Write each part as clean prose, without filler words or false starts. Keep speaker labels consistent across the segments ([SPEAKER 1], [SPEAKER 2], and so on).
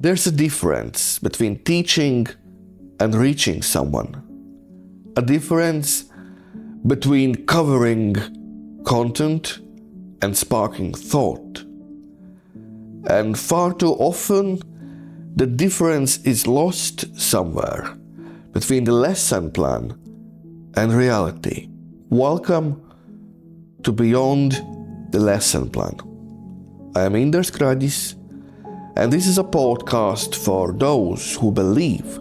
[SPEAKER 1] There's a difference between teaching and reaching someone. A difference between covering content and sparking thought. And far too often, the difference is lost somewhere between the lesson plan and reality. Welcome to Beyond the Lesson Plan. I am Indars Kragis, and this is a podcast for those who believe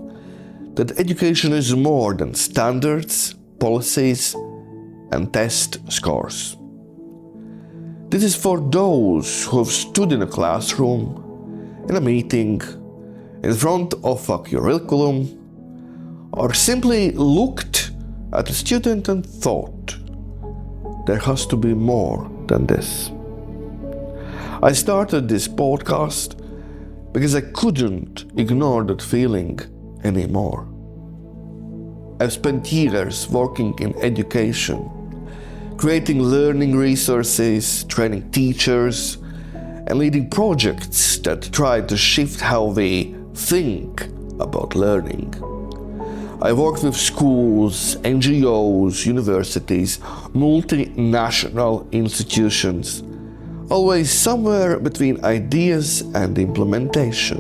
[SPEAKER 1] that education is more than standards, policies, and test scores. This is for those who have stood in a classroom, in a meeting, in front of a curriculum, or simply looked at a student and thought, there has to be more than this. I started this podcast because I couldn't ignore that feeling anymore. I've spent years working in education, creating learning resources, training teachers, and leading projects that try to shift how we think about learning. I worked with schools, NGOs, universities, multinational institutions, always somewhere between ideas and implementation.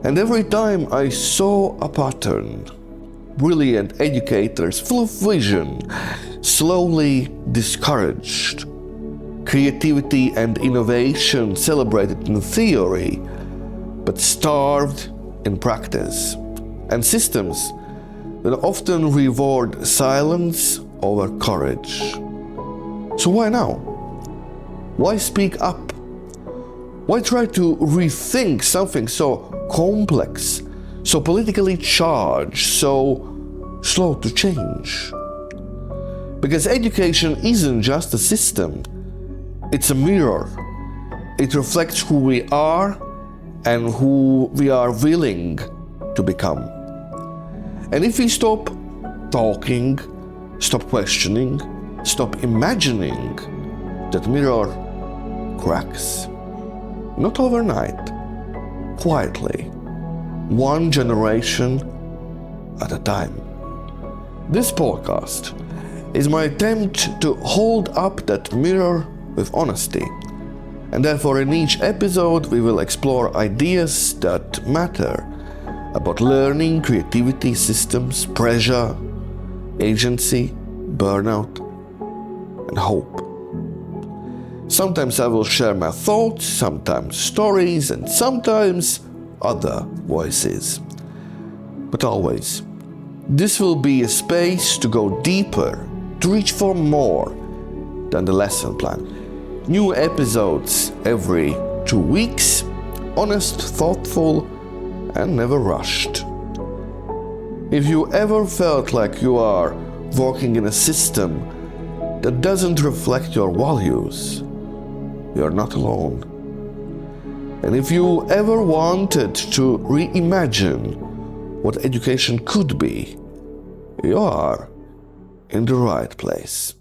[SPEAKER 1] And every time I saw a pattern, brilliant educators full of vision, slowly discouraged, creativity and innovation celebrated in theory, but starved in practice, and systems that often reward silence over courage. So why now? Why speak up? Why try to rethink something so complex, so politically charged, so slow to change? Because education isn't just a system, it's a mirror. It reflects who we are and who we are willing to become. And if we stop talking, stop questioning, stop imagining, that mirror cracks. Not overnight, quietly, one generation at a time. This podcast is my attempt to hold up that mirror with honesty. And therefore in each episode we will explore ideas that matter about learning, creativity, systems, pressure, agency, burnout, and hope. Sometimes I will share my thoughts, sometimes stories, and sometimes other voices. But always, this will be a space to go deeper, to reach for more than the lesson plan. New episodes every 2 weeks, honest, thoughtful, and never rushed. If you ever felt like you are working in a system that doesn't reflect your values, you're not alone. And if you ever wanted to reimagine what education could be, you are in the right place.